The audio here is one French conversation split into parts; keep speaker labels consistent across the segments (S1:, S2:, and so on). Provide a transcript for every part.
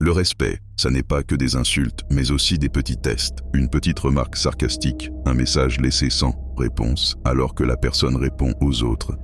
S1: Le respect, ça n'est pas que des insultes, mais aussi des petits tests, une petite remarque sarcastique, un message laissé sans réponse, alors que la personne répond aux autres.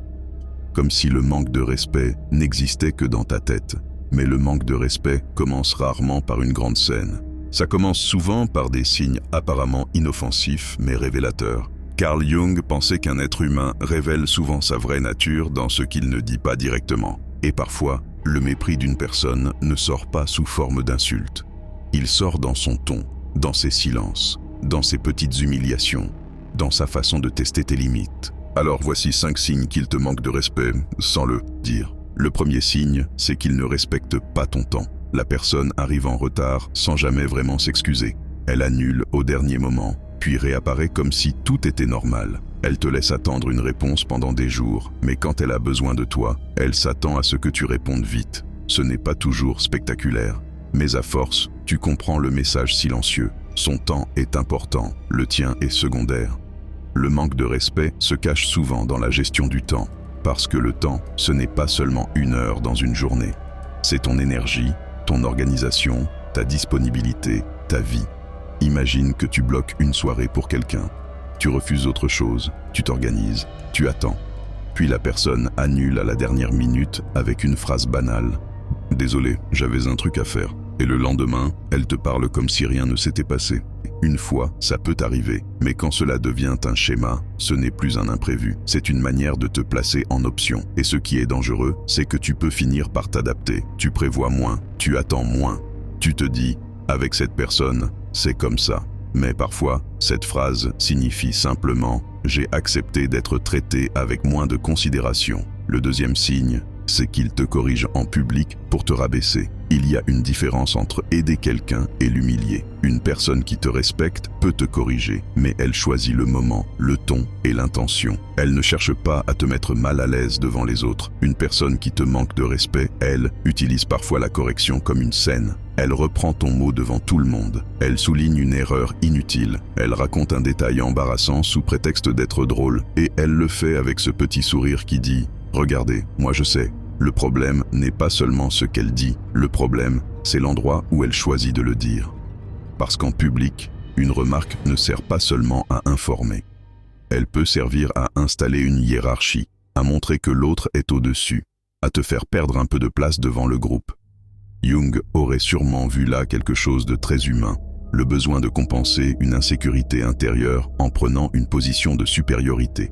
S1: Comme si le manque de respect n'existait que dans ta tête. Mais le manque de respect commence rarement par une grande scène. Ça commence souvent par des signes apparemment inoffensifs, mais révélateurs. Carl Jung pensait qu'un être humain révèle souvent sa vraie nature dans ce qu'il ne dit pas directement. Et parfois, le mépris d'une personne ne sort pas sous forme d'insulte. Il sort dans son ton, dans ses silences, dans ses petites humiliations, dans sa façon de tester tes limites. Alors voici 5 signes qu'il te manque de respect, sans le dire. Le premier signe, c'est qu'il ne respecte pas ton temps. La personne arrive en retard sans jamais vraiment s'excuser. Elle annule au dernier moment, puis réapparaît comme si tout était normal. Elle te laisse attendre une réponse pendant des jours, mais quand elle a besoin de toi, elle s'attend à ce que tu répondes vite. Ce n'est pas toujours spectaculaire, mais à force, tu comprends le message silencieux. Son temps est important, le tien est secondaire. Le manque de respect se cache souvent dans la gestion du temps, parce que le temps, ce n'est pas seulement 1 heure dans une journée. C'est ton énergie, ton organisation, ta disponibilité, ta vie. Imagine que tu bloques une soirée pour quelqu'un. Tu refuses autre chose, tu t'organises, tu attends. Puis la personne annule à la dernière minute avec une phrase banale. « Désolé, j'avais un truc à faire. » Et le lendemain, elle te parle comme si rien ne s'était passé. Une fois, ça peut arriver, mais quand cela devient un schéma, ce n'est plus un imprévu. C'est une manière de te placer en option. Et ce qui est dangereux, c'est que tu peux finir par t'adapter. Tu prévois moins, tu attends moins. Tu te dis, avec cette personne, c'est comme ça. Mais parfois, cette phrase signifie simplement « j'ai accepté d'être traité avec moins de considération ». Le deuxième signe, c'est qu'il te corrige en public pour te rabaisser. Il y a une différence entre aider quelqu'un et l'humilier. Une personne qui te respecte peut te corriger, mais elle choisit le moment, le ton et l'intention. Elle ne cherche pas à te mettre mal à l'aise devant les autres. Une personne qui te manque de respect, elle, utilise parfois la correction comme une scène. Elle reprend ton mot devant tout le monde. Elle souligne une erreur inutile. Elle raconte un détail embarrassant sous prétexte d'être drôle. Et elle le fait avec ce petit sourire qui dit « Regardez, moi je sais ». Le problème n'est pas seulement ce qu'elle dit, le problème, c'est l'endroit où elle choisit de le dire. Parce qu'en public, une remarque ne sert pas seulement à informer. Elle peut servir à installer une hiérarchie, à montrer que l'autre est au-dessus, à te faire perdre un peu de place devant le groupe. Jung aurait sûrement vu là quelque chose de très humain, le besoin de compenser une insécurité intérieure en prenant une position de supériorité.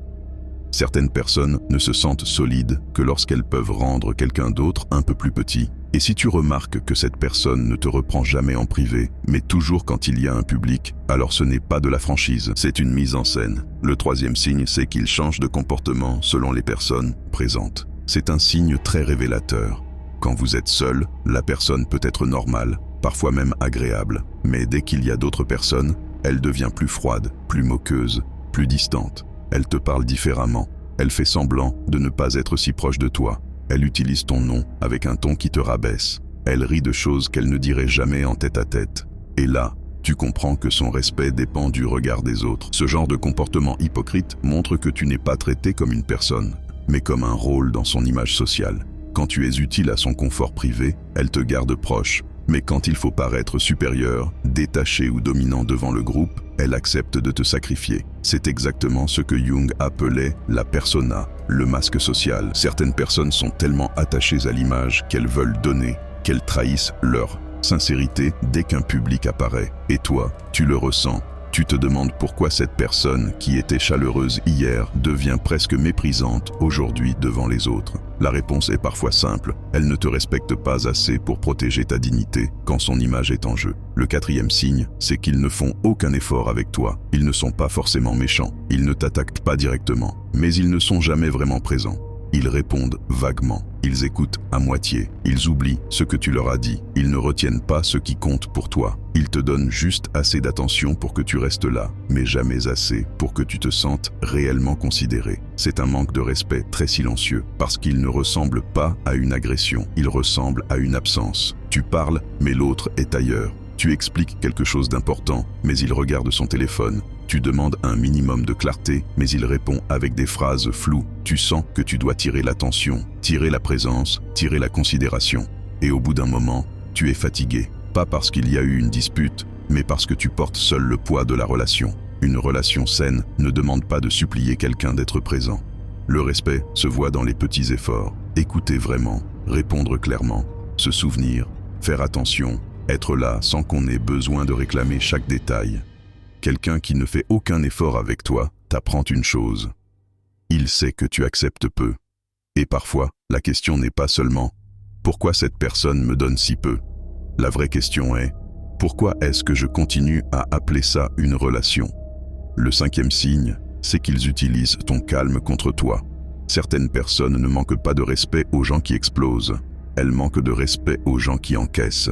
S1: Certaines personnes ne se sentent solides que lorsqu'elles peuvent rendre quelqu'un d'autre un peu plus petit. Et si tu remarques que cette personne ne te reprend jamais en privé, mais toujours quand il y a un public, alors ce n'est pas de la franchise, c'est une mise en scène. Le troisième signe, c'est qu'il change de comportement selon les personnes présentes. C'est un signe très révélateur. Quand vous êtes seul, la personne peut être normale, parfois même agréable. Mais dès qu'il y a d'autres personnes, elle devient plus froide, plus moqueuse, plus distante. Elle te parle différemment. Elle fait semblant de ne pas être si proche de toi. Elle utilise ton nom avec un ton qui te rabaisse. Elle rit de choses qu'elle ne dirait jamais en tête-à-tête. Et là, tu comprends que son respect dépend du regard des autres. Ce genre de comportement hypocrite montre que tu n'es pas traité comme une personne, mais comme un rôle dans son image sociale. Quand tu es utile à son confort privé, elle te garde proche. Mais quand il faut paraître supérieur, détaché ou dominant devant le groupe, elle accepte de te sacrifier. C'est exactement ce que Jung appelait la persona, le masque social. Certaines personnes sont tellement attachées à l'image qu'elles veulent donner, qu'elles trahissent leur sincérité dès qu'un public apparaît. Et toi, tu le ressens. Tu te demandes pourquoi cette personne, qui était chaleureuse hier, devient presque méprisante aujourd'hui devant les autres. La réponse est parfois simple, elle ne te respecte pas assez pour protéger ta dignité quand son image est en jeu. Le quatrième signe, c'est qu'ils ne font aucun effort avec toi. Ils ne sont pas forcément méchants, ils ne t'attaquent pas directement, mais ils ne sont jamais vraiment présents. Ils répondent vaguement, ils écoutent à moitié, ils oublient ce que tu leur as dit, ils ne retiennent pas ce qui compte pour toi. Ils te donnent juste assez d'attention pour que tu restes là, mais jamais assez pour que tu te sentes réellement considéré. C'est un manque de respect très silencieux, parce qu'il ne ressemble pas à une agression, il ressemble à une absence. Tu parles, mais l'autre est ailleurs. Tu expliques quelque chose d'important, mais il regarde son téléphone. Tu demandes un minimum de clarté, mais il répond avec des phrases floues. Tu sens que tu dois tirer l'attention, tirer la présence, tirer la considération. Et au bout d'un moment, tu es fatigué. Pas parce qu'il y a eu une dispute, mais parce que tu portes seul le poids de la relation. Une relation saine ne demande pas de supplier quelqu'un d'être présent. Le respect se voit dans les petits efforts. Écouter vraiment, répondre clairement, se souvenir, faire attention, être là sans qu'on ait besoin de réclamer chaque détail. Quelqu'un qui ne fait aucun effort avec toi t'apprend une chose. Il sait que tu acceptes peu. Et parfois, la question n'est pas seulement « Pourquoi cette personne me donne si peu ?» La vraie question est « Pourquoi est-ce que je continue à appeler ça une relation ?» Le 5e signe, c'est qu'ils utilisent ton calme contre toi. Certaines personnes ne manquent pas de respect aux gens qui explosent. Elles manquent de respect aux gens qui encaissent.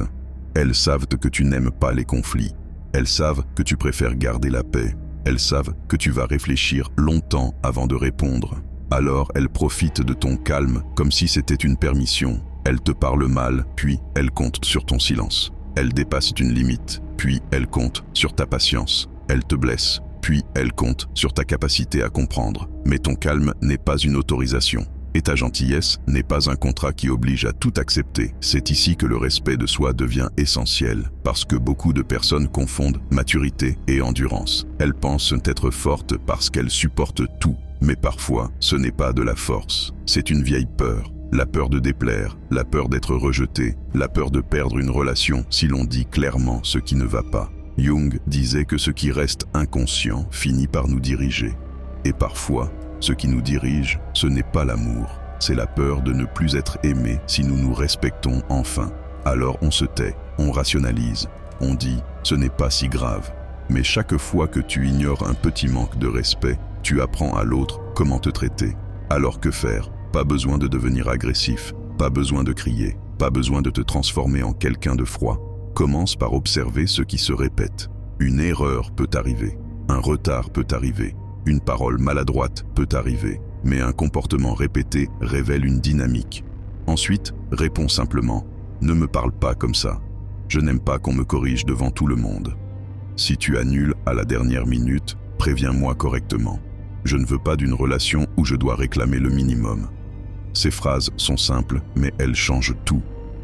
S1: Elles savent que tu n'aimes pas les conflits. Elles savent que tu préfères garder la paix. Elles savent que tu vas réfléchir longtemps avant de répondre. Alors elles profitent de ton calme comme si c'était une permission. Elles te parlent mal, puis elles comptent sur ton silence. Elles dépassent une limite, puis elles comptent sur ta patience. Elles te blessent, puis elles comptent sur ta capacité à comprendre. Mais ton calme n'est pas une autorisation. Et ta gentillesse n'est pas un contrat qui oblige à tout accepter. C'est ici que le respect de soi devient essentiel, parce que beaucoup de personnes confondent maturité et endurance. Elles pensent être fortes parce qu'elles supportent tout, mais parfois ce n'est pas de la force, c'est une vieille peur. La peur de déplaire, la peur d'être rejeté, la peur de perdre une relation si l'on dit clairement ce qui ne va pas. Jung disait que ce qui reste inconscient finit par nous diriger. Et parfois, ce qui nous dirige, ce n'est pas l'amour, c'est la peur de ne plus être aimé si nous nous respectons enfin. Alors on se tait, on rationalise, on dit « ce n'est pas si grave ». Mais chaque fois que tu ignores un petit manque de respect, tu apprends à l'autre comment te traiter. Alors que faire ? Pas besoin de devenir agressif, pas besoin de crier, pas besoin de te transformer en quelqu'un de froid. Commence par observer ce qui se répète. Une erreur peut arriver, un retard peut arriver, une parole maladroite peut arriver, mais un comportement répété révèle une dynamique. Ensuite, réponds simplement « Ne me parle pas comme ça. Je n'aime pas qu'on me corrige devant tout le monde. Si tu annules à la dernière minute, préviens-moi correctement. Je ne veux pas d'une relation où je dois réclamer le minimum. » Ces phrases sont simples, mais elles changent tout,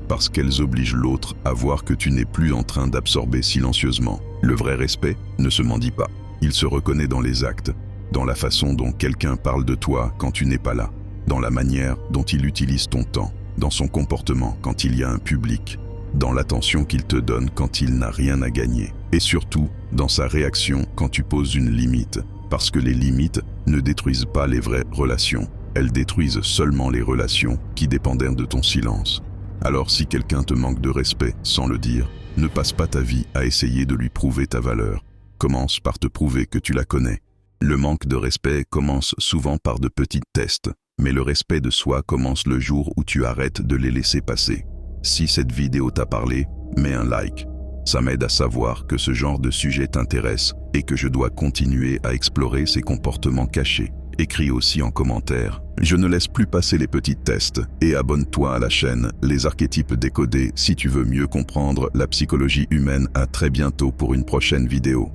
S1: parce qu'elles obligent l'autre à voir que tu n'es plus en train d'absorber silencieusement. Le vrai respect ne se mendie pas. Il se reconnaît dans les actes, dans la façon dont quelqu'un parle de toi quand tu n'es pas là, dans la manière dont il utilise ton temps, dans son comportement quand il y a un public, dans l'attention qu'il te donne quand il n'a rien à gagner, et surtout dans sa réaction quand tu poses une limite, parce que les limites ne détruisent pas les vraies relations. Elles détruisent seulement les relations qui dépendaient de ton silence. Alors si quelqu'un te manque de respect sans le dire, ne passe pas ta vie à essayer de lui prouver ta valeur. Commence par te prouver que tu la connais. Le manque de respect commence souvent par de petits tests, mais le respect de soi commence le jour où tu arrêtes de les laisser passer. Si cette vidéo t'a parlé, mets un like. Ça m'aide à savoir que ce genre de sujet t'intéresse et que je dois continuer à explorer ces comportements cachés. Écris aussi en commentaire. Je ne laisse plus passer les petits tests et abonne-toi à la chaîne Les Archétypes Décodés si tu veux mieux comprendre la psychologie humaine. À très bientôt pour une prochaine vidéo.